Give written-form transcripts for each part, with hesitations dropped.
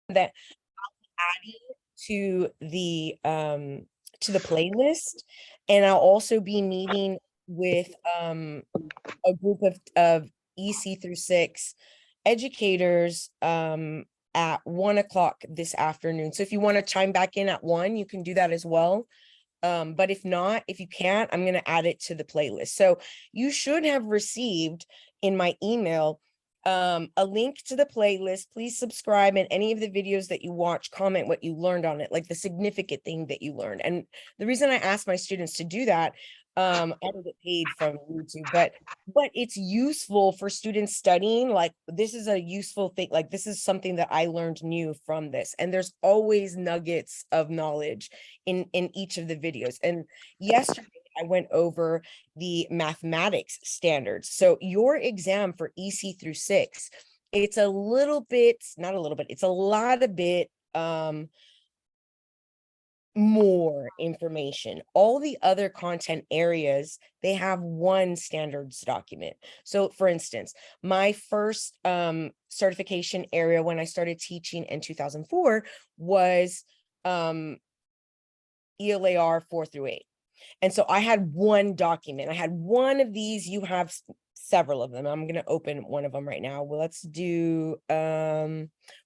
that adding to the playlist, and I'll also be meeting with a group of EC through 6 educators at 1 o'clock this afternoon. So if you want to chime back in at 1, you can do that as well. But if not, if you can't, I'm going to add it to the playlist. So you should have received in my email a link to the playlist. Please subscribe, and any of the videos that you watch, comment what you learned on it, like the significant thing that you learned. And the reason I ask my students to do that, I don't get paid from YouTube, but it's useful for students studying. Like, this is a useful thing. Like, this is something that I learned new from this, and there's always nuggets of knowledge in each of the videos. And yesterday I went over the mathematics standards. So your exam for EC through 6, it's a little bit, not a little bit, it's a lot of bit more information. All the other content areas, they have one standards document. So for instance, my first certification area when I started teaching in 2004 was ELAR 4 through 8. And so I had one document. I had one of these. You have several of them. I'm going to open one of them right now. Well, let's do,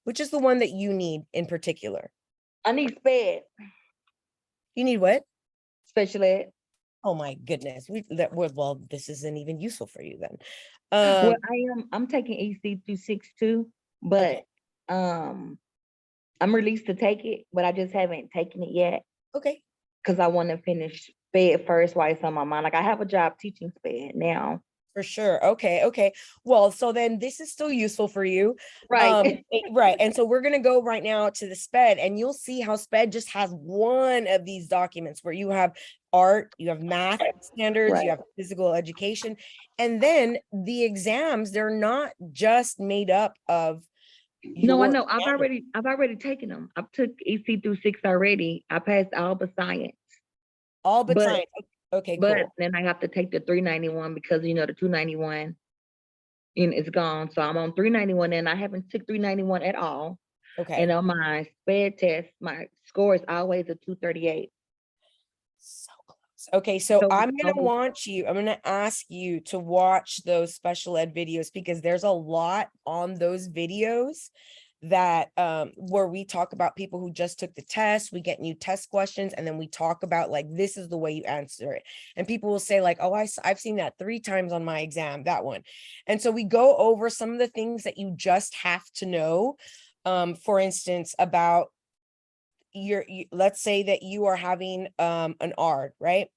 which is the one that you need in particular? I need SPED. You need what? Special ed. Oh my goodness. Well, this isn't even useful for you then. Well, I'm taking EC through 6 too, but okay. I'm released to take it, but I just haven't taken it yet. Okay. Because I want to finish SPED first while it's on my mind. Like, I have a job teaching SPED now. For sure. Okay. Well, so then this is still useful for you. Right. Right. And so we're going to go right now to the SPED, and you'll see how SPED just has one of these documents where you have art, you have math standards, Right. you have physical education, and then the exams, they're not just made up of No, I know. I've already taken them. I took EC through 6 already. I passed all but science. All but science. Okay, but cool. Then I have to take the 391 because, the 291 it's gone. So I'm on 391, and I haven't took 391 at all. Okay. And on my SPED test, my score is always a 238. So close. Okay, so I'm gonna ask you to watch those special ed videos, because there's a lot on those videos that where we talk about people who just took the test. We get new test questions, and then we talk about, like, this is the way you answer it, and people will say, like, oh, I've seen that 3 times on my exam, that one. And so we go over some of the things that you just have to know. For instance, about let's say that you are having an ARD, right?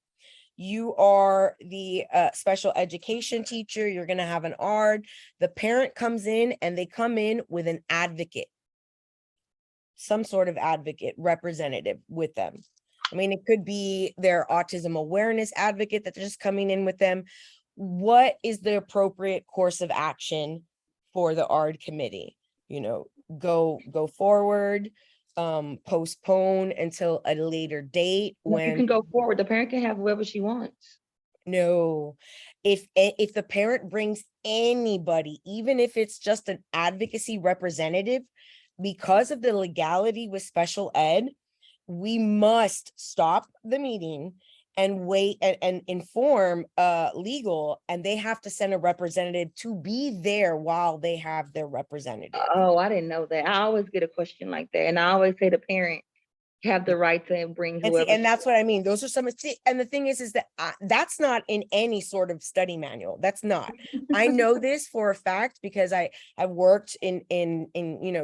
You are the special education teacher, you're going to have an ARD. The parent comes in, and they come in with an advocate, some sort of advocate representative with them. I mean, it could be their autism awareness advocate that's just coming in with them. What is the appropriate course of action for the ARD committee? Go forward, postpone until a later date. When you can go forward, the parent can have whoever she wants. No, if the parent brings anybody, even if it's just an advocacy representative, because of the legality with special ed, we must stop the meeting and wait and inform legal, and they have to send a representative to be there while they have their representative. Oh, I didn't know that. I always get a question like that, and I always say the parent have the right to bring whoever. And that's what I mean. Those are some, and the thing is that that's not in any sort of study manual. That's not. I know this for a fact because I've worked in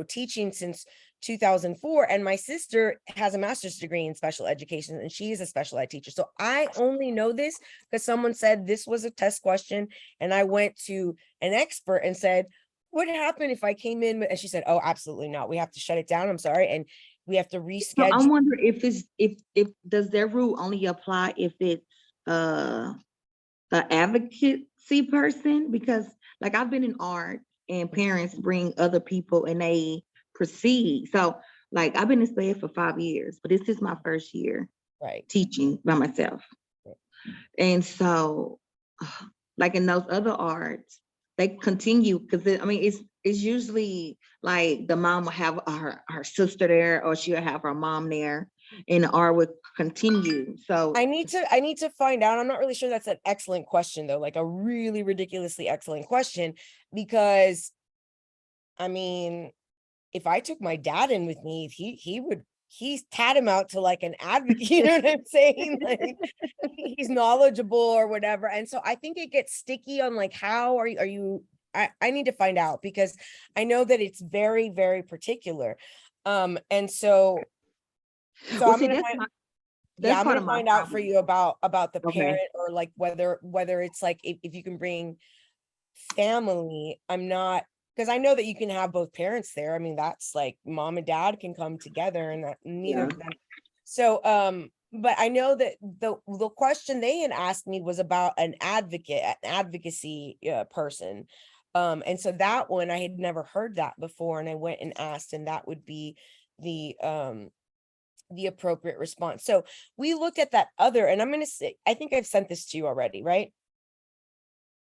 teaching since 2004, and my sister has a master's degree in special education, and she is a special ed teacher. So I only know this because someone said this was a test question, and I went to an expert and said, what happened if I came in? And she said, oh, absolutely not. We have to shut it down. I'm sorry. And we have to reschedule. So I wonder if does their rule only apply if it's an advocacy person? Because, like, I've been in art and parents bring other people and they proceed. So, like, I've been in SPED for 5 years, but this is my first year teaching by myself. And so, like, in those other arts, they continue, because I mean, it's usually like the mom will have her sister there, or she'll have her mom there, and the R would continue. So I need to find out. I'm not really sure that's an excellent question though, like a really ridiculously excellent question, because I mean, if I took my dad in with me, he's tantamount to like an advocate, you know what I'm saying? Like he's knowledgeable or whatever. And so I think it gets sticky on like, how are you, I need to find out, because I know that it's very, very particular. And so well, I'm see, gonna that's I'm part gonna of my find out for problem. you about the Okay. parent, or like whether it's like if you can bring family. I'm not, because I know that you can have both parents there. I mean, that's like mom and dad can come together, and that neither Yeah. of them. So but I know that the question they had asked me was about an advocacy person. And so that one, I had never heard that before, and I went and asked, and that would be the appropriate response. So we looked at that other, and I'm going to say, I think I've sent this to you already, right?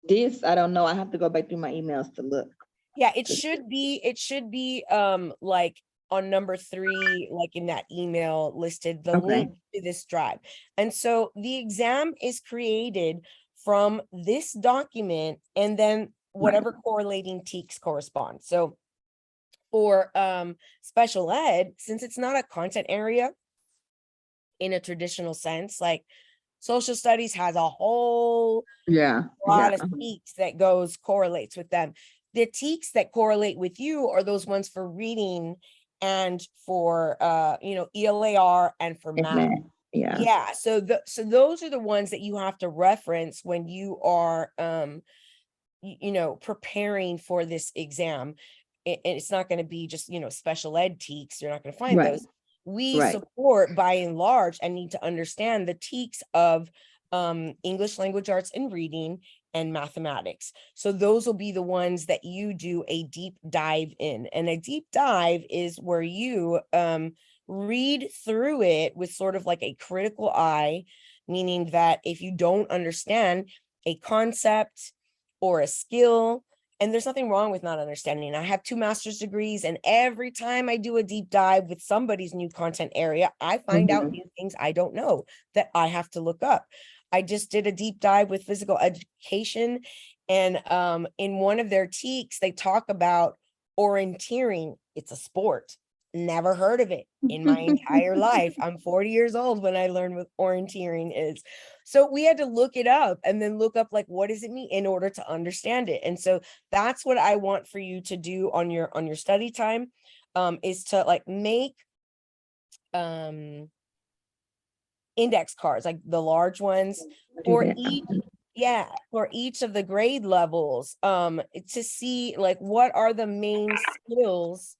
This, I don't know. I have to go back through my emails to look. Yeah, it should be like on number 3, like in that email listed, the Okay. link to this drive. And so the exam is created from this document, and then whatever correlating TEKS correspond. So for special ed, since it's not a content area in a traditional sense, like social studies has a whole Yeah. lot Yeah. of TEKS that correlates with them. The TEKS that correlate with you are those ones for reading and for ELAR and for math. Yeah. Yeah, so those are the ones that you have to reference when you are preparing for this exam. And it's not going to be just special ed TEKS. You're not going to find Right. those. We Right. support by and large and need to understand the TEKS of English language arts and reading and mathematics. So those will be the ones that you do a deep dive in. And a deep dive is where you read through it with sort of like a critical eye, meaning that if you don't understand a concept or a skill, and there's nothing wrong with not understanding. I have 2 master's degrees, and every time I do a deep dive with somebody's new content area, I find out new things I don't know that I have to look up. I just did a deep dive with physical education, and in one of their TEKS, they talk about orienteering. It's a sport. Never heard of it in my entire life. I'm 40 years old when I learned what orienteering is. So we had to look it up and then look up, like, what does it mean in order to understand it? And so that's what I want for you to do on your study time, is to like make index cards, like the large ones for each of the grade levels, to see like what are the main skills,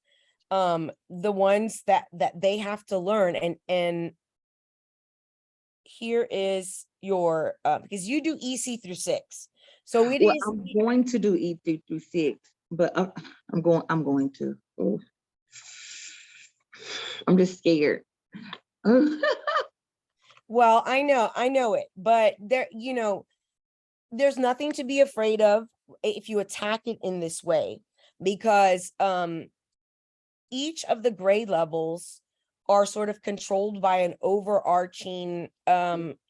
the ones that they have to learn. And here is your because you do EC through 6, so it Well, is. I'm going to do E3 through 6, but I'm going to. Oh, I'm just scared. Well, I know it, but there's nothing to be afraid of if you attack it in this way, because each of the grade levels are sort of controlled by an overarching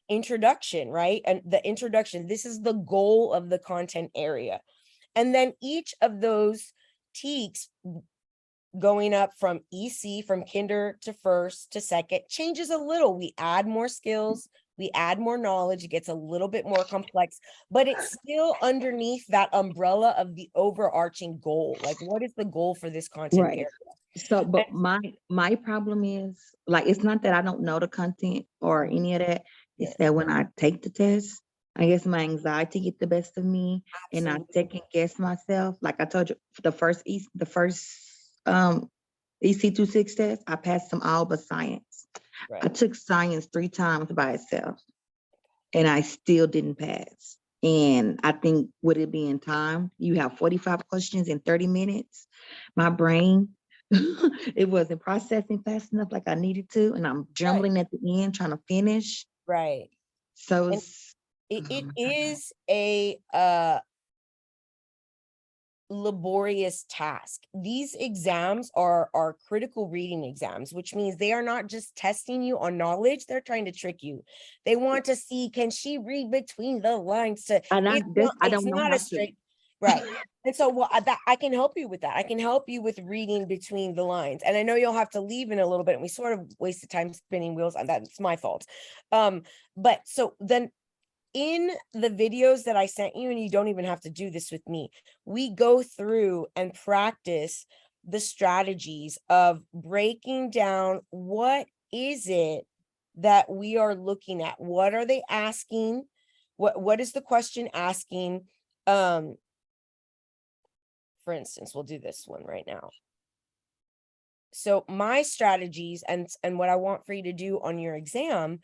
introduction, right? And the introduction, this is the goal of the content area. And then each of those TEKS going up from EC, from kinder to first to second, changes a little. We add more skills, we add more knowledge, it gets a little bit more complex, but it's still underneath that umbrella of the overarching goal. Like, what is the goal for this content Right. area? So, but And my problem is, like, it's not that I don't know the content or any of that. yeah, It's that when I take the test, I guess my anxiety get the best of me, and I absolutely. second guess myself. Like I told you, the first EC26 test, I passed them all but science. I Right. took science 3 times by itself, and I still didn't pass. And I think with it being time, you have 45 questions in 30 minutes. My brain, it wasn't processing fast enough like I needed to. And I'm Right. jumbling at the end trying to finish. Right. So And it's, it oh my God. is a laborious task. These exams are critical reading exams, which means they are not just testing you on knowledge, they're trying to trick you. They want to see, can she read between the lines? To And it's not, I it's don't know not how a to. straight right. And so that I can help you with that. I can help you with reading between the lines. And I know you'll have to leave in a little bit, and we sort of wasted time spinning wheels on that. It's my fault. But so then in the videos that I sent you, and you don't even have to do this with me, we go through and practice the strategies of breaking down what is it that we are looking at? What are they asking? What is the question asking? For instance, we'll do this one right now. So my strategies and what I want for you to do on your exam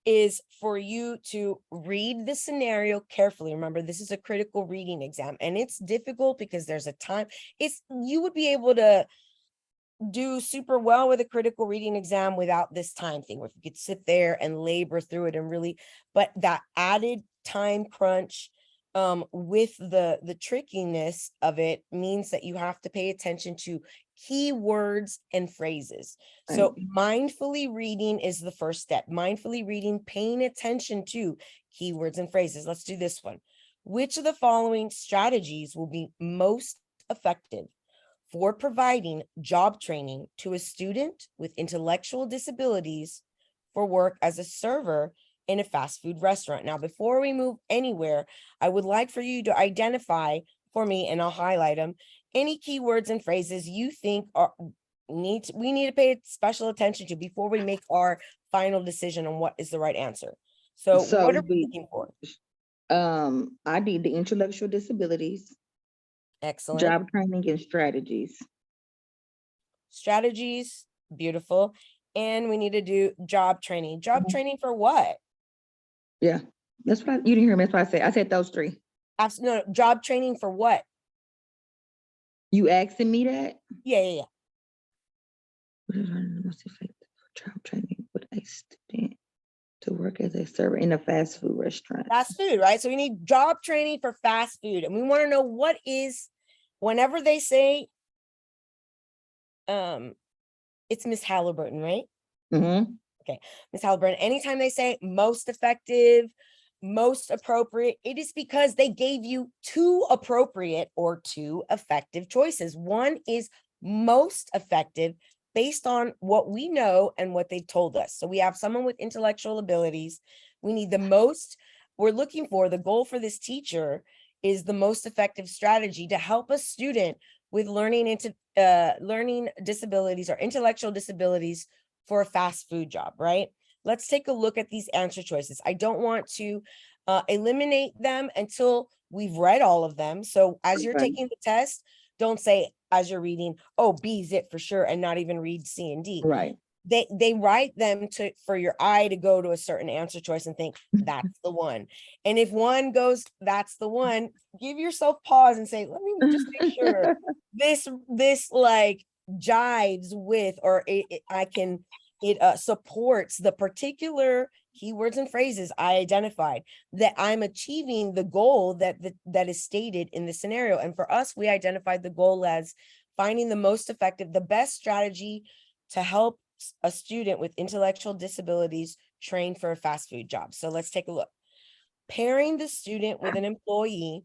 is for you to read the scenario carefully. Remember, this is a critical reading exam, and it's difficult because there's a time. You would be able to do super well with a critical reading exam without this time thing, where you could sit there and labor through it and really, but that added time crunch with the trickiness of it means that you have to pay attention to keywords and phrases. So mindfully reading is the first step. Mindfully reading, paying attention to keywords and phrases. Let's do this one. Which of the following strategies will be most effective for providing job training to a student with intellectual disabilities for work as a server in a fast food restaurant? Now, before we move anywhere, I would like for you to identify for me, and I'll highlight them, any keywords and phrases you think we need to pay special attention to before we make our final decision on what is the right answer. So what are we looking for? I need the intellectual disabilities, excellent, job training, and strategies. Strategies, beautiful. And we need to do job training. Job training for what? Yeah, that's what you didn't hear me. That's what I said. I said those three. Absolutely. No, job training for what? You asking me that? Yeah. What is most effective for job training with a student to work as a server in a fast food restaurant? Fast food, right? So we need job training for fast food. And we want to know what is, whenever they say, it's Miss Halliburton, right? Okay, Miss Halliburton, anytime they say most effective, most appropriate, it is because they gave you two appropriate or two effective choices. One is most effective based on what we know and what they've told us. So we have someone with intellectual abilities. We need the most, we're looking for, the goal for this teacher is the most effective strategy to help a student with learning disabilities or intellectual disabilities for a fast food job, right? Let's take a look at these answer choices. I don't want to eliminate them until we've read all of them. So as you're taking the test, don't say as you're reading, oh, B is it for sure, and not even read C and D. Right. They write them for your eye to go to a certain answer choice and think that's the one. And if one goes, that's the one, give yourself pause and say, let me just make sure this like jives with, or it supports the particular keywords and phrases I identified, that I'm achieving the goal that is stated in the scenario. And for us, we identified the goal as finding the most effective, the best strategy to help a student with intellectual disabilities train for a fast food job. So let's take a look. Pairing the student with an employee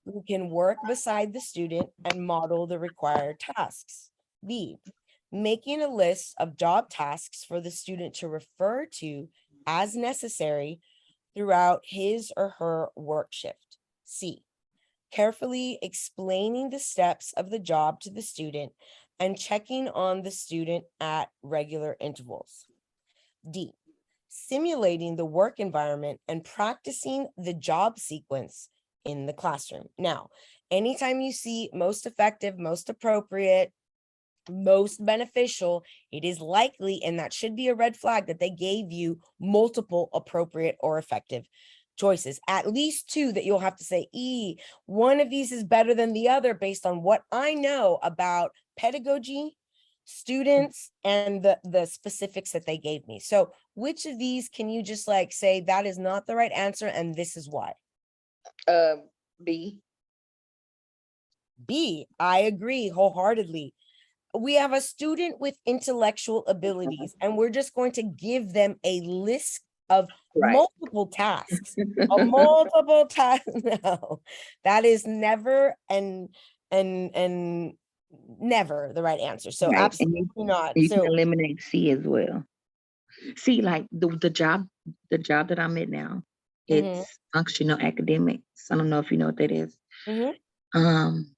who can work beside the student and model the required tasks. B, making a list of job tasks for the student to refer to as necessary throughout his or her work shift. C, carefully explaining the steps of the job to the student and checking on the student at regular intervals. D, simulating the work environment and practicing the job sequence in the classroom. Now, anytime you see most effective, most appropriate, most beneficial, it is likely, and that should be a red flag, that they gave you multiple appropriate or effective choices, at least two that you'll have to say, one of these is better than the other based on what I know about pedagogy, students, and the specifics that they gave me. So which of these can you just like say that is not the right answer and this is why? B. B, I agree wholeheartedly. We have a student with intellectual abilities, and we're just going to give them a list of Right. multiple tasks. A multiple task. No, that is never and never the right answer. So Right. And absolutely not. you can So eliminate C as well. See, like the job that I'm at now, mhm, it's functional academics. I don't know if you know what that is. mhm, Um,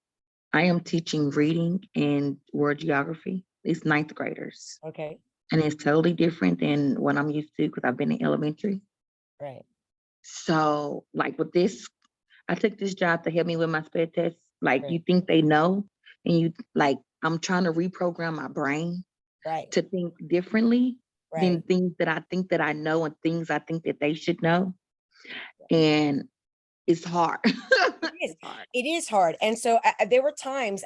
I am teaching reading and world geography. It's ninth graders. okay, And it's totally different than what I'm used to because I've been in elementary. right, So, like with this, I took this job to help me with my sped test. Like you right, think they know, and you like I'm trying to reprogram my brain right, to think differently than right. things that I think that I know and things I think that they should know. And it's hard. It is. It's hard. It is hard. And so there were times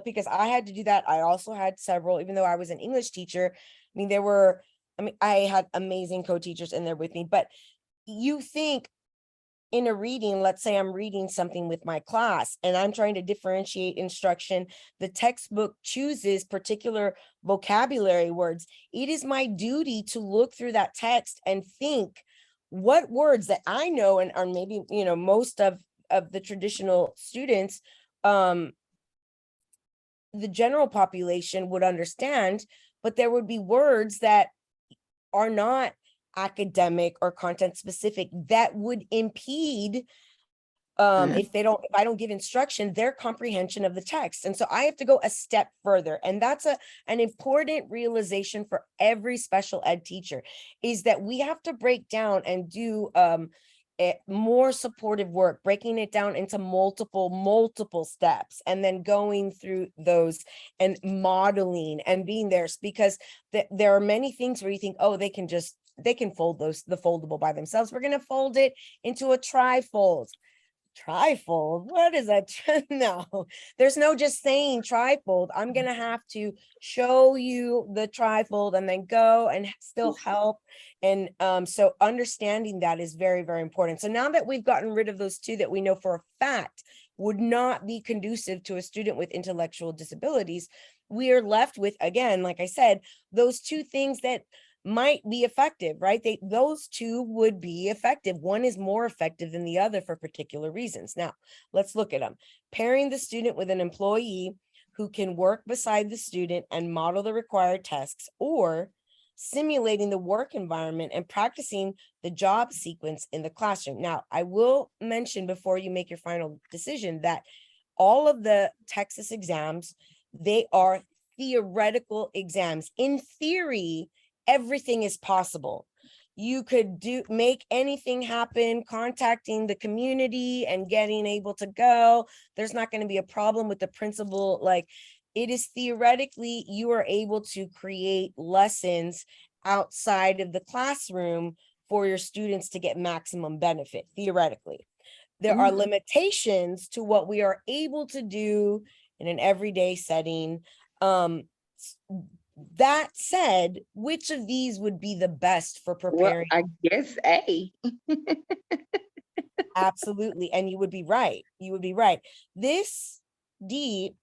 because I had to do that. I also had several, even though I was an English teacher. I mean, I had amazing co-teachers in there with me, but you think in a reading, let's say I'm reading something with my class and I'm trying to differentiate instruction, the textbook chooses particular vocabulary words. It is my duty to look through that text and think what words that I know and are maybe, most of the traditional students, um, the general population would understand, but there would be words that are not academic or content specific that would impede Mm. if I don't give instruction, their comprehension of the text. And so I have to go a step further. And that's an important realization for every special ed teacher, is that we have to break down and do more supportive work, breaking it down into multiple steps, and then going through those and modeling and being there, because there are many things where you think, oh, they can fold the foldable by themselves. We're going to fold it into a trifold. Trifold, what is that? No, there's no just saying trifold. I'm gonna have to show you the trifold and then go and still help. And so understanding that is very, very important. So now that we've gotten rid of those two that we know for a fact would not be conducive to a student with intellectual disabilities, we are left with, again, like I said, those two things that might be effective, right? Those two would be effective. One is more effective than the other for particular reasons. Now, let's look at them. Pairing the student with an employee who can work beside the student and model the required tasks, or simulating the work environment and practicing the job sequence in the classroom. Now, I will mention before you make your final decision that all of the TEXES exams, they are theoretical exams. In theory, everything is possible. You could make anything happen, contacting the community and getting able to go. There's not going to be a problem with the principal. Like, it is theoretically, you are able to create lessons outside of the classroom for your students to get maximum benefit, theoretically. There are Mm. limitations to what we are able to do in an everyday setting. That said, which of these would be the best for Well, preparing? I guess A. Absolutely. And you would be right. You would be right. This D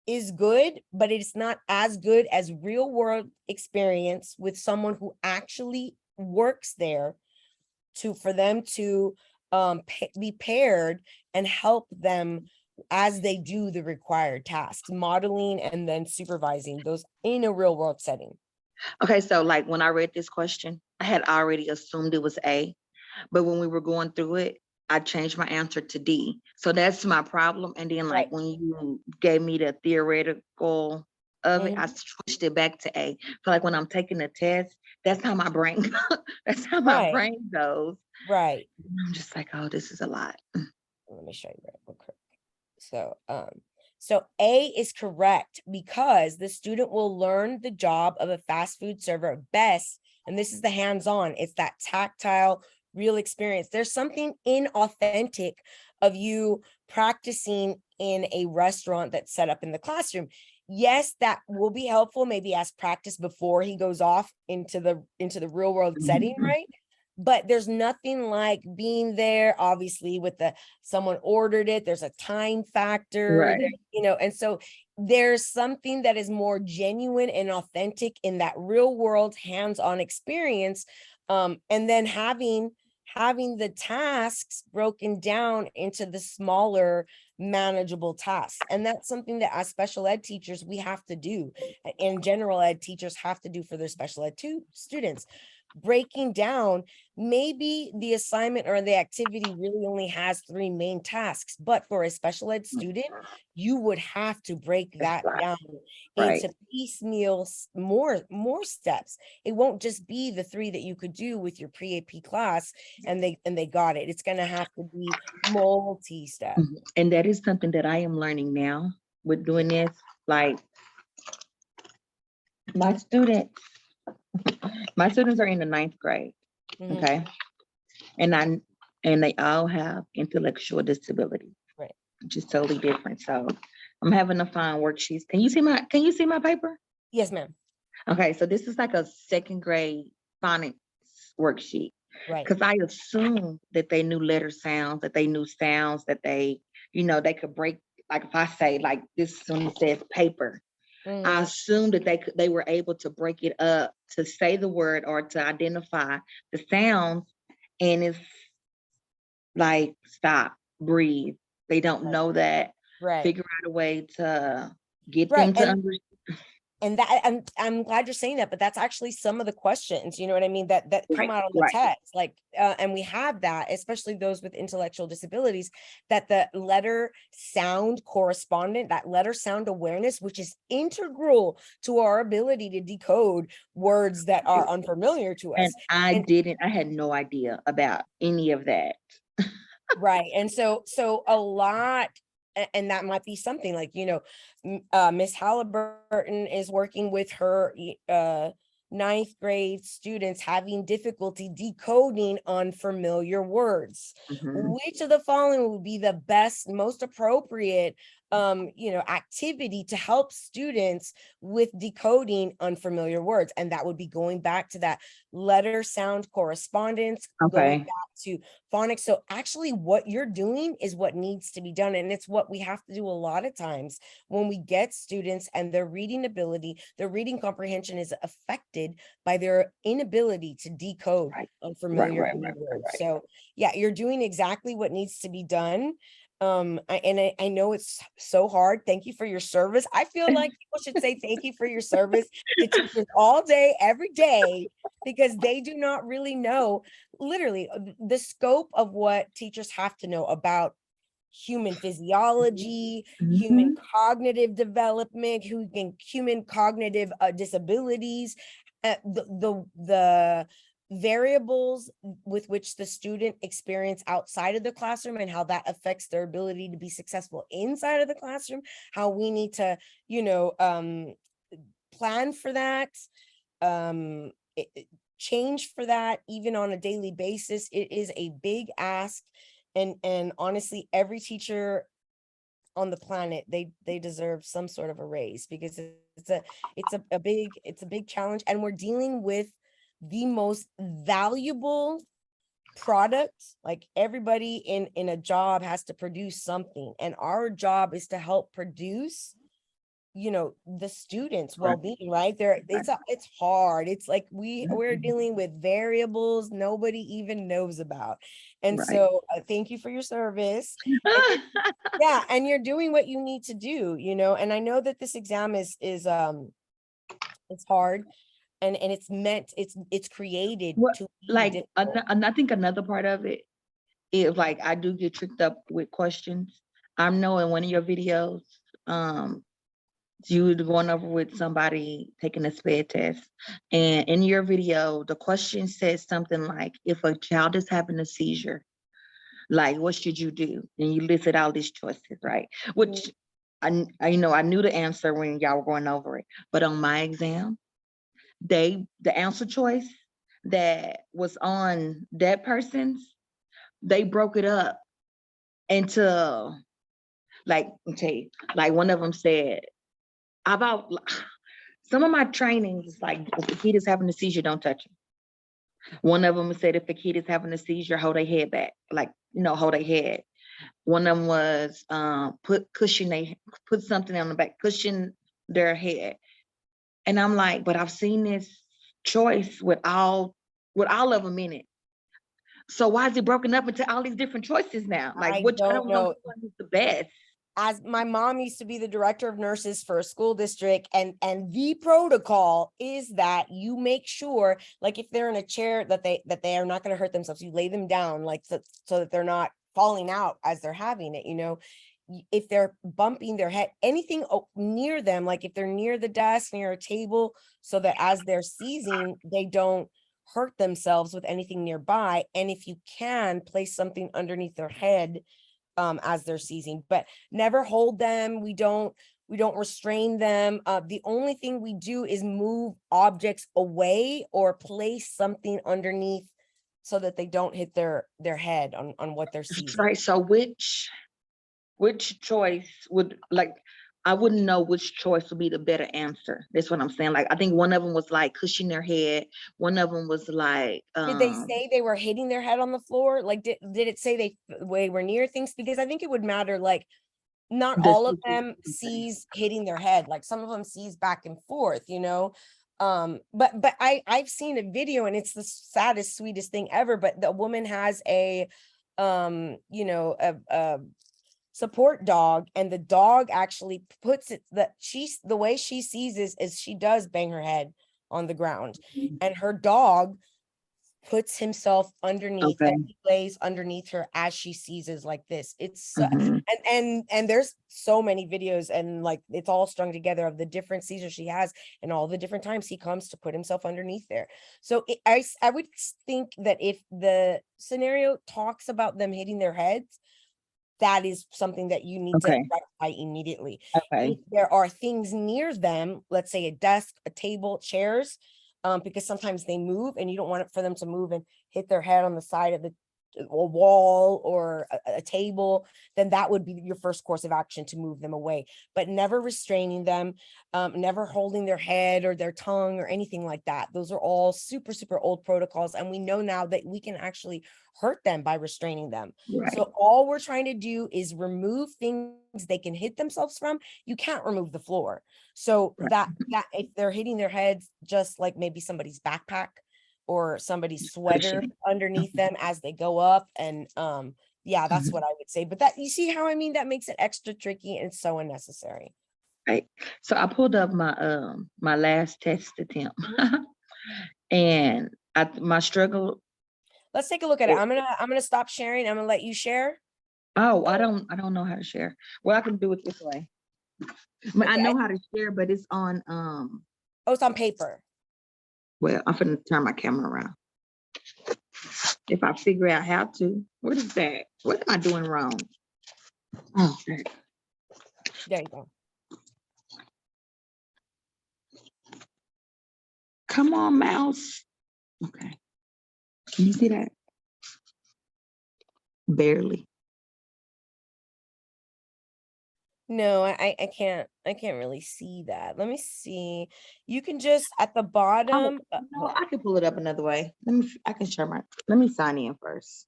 is good, but it's not as good as real world experience with someone who actually works there for them to be paired and help them as they do the required tasks, modeling and then supervising those in a real world setting. Okay, so like when I read this question, I had already assumed it was A, but when we were going through it, I changed my answer to D. So that's my problem. And then like Right. when you gave me the theoretical of it, I Mhm. switched it back to A. So like when I'm taking the test, that's how my brain that's how my Right. brain goes. Right. I'm just like, oh, this is a lot. Let me show you real quick. So A is correct because the student will learn the job of a fast food server best. And this is the hands-on, it's that tactile, real experience. There's something inauthentic of you practicing in a restaurant that's set up in the classroom. Yes, that will be helpful, maybe as practice before he goes off into the real world setting, Mhm. right? but there's nothing like being there, obviously, with someone ordered it, there's a time factor, Right. you know, and so there's something that is more genuine and authentic in that real world hands-on experience. And then having the tasks broken down into the smaller manageable tasks. And that's something that as special ed teachers, we have to do. And general ed teachers have to do for their special ed students. Breaking down, maybe the assignment or the activity really only has 3 main tasks, but for a special ed student, you would have to break that down Right. into piecemeal, more steps. It won't just be the 3 that you could do with your pre-AP class and they got it. It's going to have to be multi-step. And that is something that I am learning now with doing this. Like my students are in the 9th grade. Mhm. Okay. And they all have intellectual disability. Right. Which is totally different. So I'm having to find worksheets. Can you see my paper? Yes, ma'am. Okay, so this is like a 2nd grade phonics worksheet. Right. Because I assumed that they knew letter sounds, that they knew sounds, that they, they could break, like if I say like this when it says paper, I assumed that they were able to break it up to say the word or to identify the sounds. And it's like stop, breathe. They don't know that. Right. Figure out a way to get Right. them to understand. And that I'm glad you're saying that, but that's actually some of the questions, you know what I mean, that come out on the text, like, and we have that, especially those with intellectual disabilities, that the letter sound correspondent, that letter sound awareness, which is integral to our ability to decode words that are unfamiliar to us. And I had no idea about any of that. Right. And so a lot, and that might be something like, Miss Halliburton is working with her 9th grade students having difficulty decoding unfamiliar words. Which of the following would be the best, most appropriate activity to help students with decoding unfamiliar words? And that would be going back to that letter sound correspondence, going back to phonics. So actually what you're doing is what needs to be done. And it's what we have to do a lot of times when we get students and their reading ability, their reading comprehension is affected by their inability to decode unfamiliar words. So yeah, you're doing exactly what needs to be done. I know it's so hard. Thank you for your service. I feel like people should say thank you for your service to teachers all day, every day, because they do not really know literally the scope of what teachers have to know about human physiology, human cognitive development, human cognitive disabilities, the variables with which the student experience outside of the classroom and how that affects their ability to be successful inside of the classroom, how we need to, plan for that, change for that, even on a daily basis. It is a big ask. And honestly, every teacher on the planet, they deserve some sort of a raise, because it's a big challenge, and we're dealing with the most valuable product. Like everybody in a job has to produce something, and our job is to help produce the students' well-being, right? It's hard. It's like we're dealing with variables nobody even knows about. And so thank you for your service. Yeah, and you're doing what you need to do, and I know that this exam is it's hard, and it's created to be difficult. I think another part of it is like I do get tricked up with questions. I know in one of your videos, you were going over with somebody taking a SPED test, and in your video, the question says something like, if a child is having a seizure, like what should you do? And you listed all these choices, right? Which I knew the answer when y'all were going over it, but on my exam, the answer choice that was on that person's, they broke it up into like, okay, like one of them said about some of my trainings is like, if the kid is having a seizure, don't touch him. One of them said if the kid is having a seizure, hold their head back, like, hold their head. One of them was put something on the back, cushion their head. And I'm like, but I've seen this choice with all of them in it. So why is it broken up into all these different choices now? Like, I I don't don't know know. which one is the best. As my mom used to be the director of nurses for a school district, and the protocol is that you make sure, like, if they're in a chair, that they are not going to hurt themselves. You lay them down, like, so that they're not falling out as they're having it. If they're bumping their head, anything near them, like if they're near the desk, near a table, so that as they're seizing, they don't hurt themselves with anything nearby. And if you can, place something underneath their head as they're seizing, but never hold them. We don't restrain them. The only thing we do is move objects away or place something underneath so that they don't hit their head on what they're seizing. Right. So which choice would, like, I wouldn't know which choice would be the better answer. That's what I'm saying. Like, I think one of them was like cushioning their head. One of them was like, Did they say they were hitting their head on the floor? Like, did it say they were near things? Because I think it would matter. Like, not all of them seize hitting their head. Like, some of them seize back and forth, but I've seen a video, and it's the saddest, sweetest thing ever. But the woman has a support dog, and the dog actually puts it, the way she seizes is she does bang her head on the ground, and her dog puts himself underneath, and he lays underneath her as she seizes like this. It's and there's so many videos, and like, it's all strung together of the different seizures she has and all the different times he comes to put himself underneath there. So I would think that if the scenario talks about them hitting their heads, that is something that you need to rectify immediately. If there are things near them, let's say a desk, a table, chairs, because sometimes they move and you don't want it for them to move and hit their head on the side of a wall or a table, then that would be your first course of action, to move them away, but never restraining them, never holding their head or their tongue or anything like that. Those are all super, super old protocols. And we know now that we can actually hurt them by restraining them. Right. So all we're trying to do is remove things they can hit themselves from. You can't remove the floor. So that if they're hitting their heads, just like maybe somebody's backpack or somebody's sweater underneath them as they go up. And yeah, that's what I would say. But that, you see how I mean, that makes it extra tricky and so unnecessary. Right. So I pulled up my my last test attempt and my struggle. Let's take a look at it. I'm gonna stop sharing. I'm gonna let you share. Oh, I don't know how to share. Well, I can do it this way. I know how to share, but it's on oh, it's on paper. Well, I'm gonna turn my camera around. If I figure out how to. What is that? What am I doing wrong? Oh, there you go. Come on, mouse. Okay. Can you see that? Barely. No, I can't really see that. Let me see. You can just at the bottom. No, I can pull it up another way. I can share let me sign in first.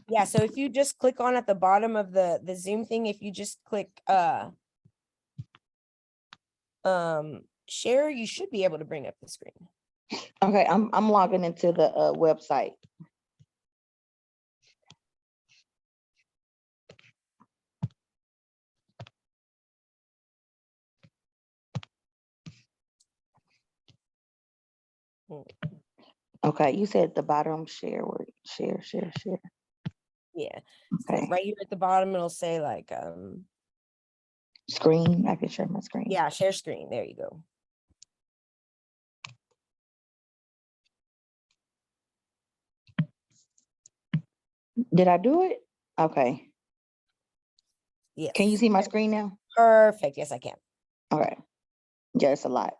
Yeah, so if you just click on at the bottom of the Zoom thing, if you just click share, you should be able to bring up the screen. Okay, I'm logging into the website. Okay, you said the bottom share word, share. Yeah. Okay. So right here at the bottom, it'll say like screen. I can share my screen. Yeah, share screen. There you go. Did I do it? Okay. Yes. Can you see my screen now? Perfect. Yes, I can. All right. Yeah, it's a lot.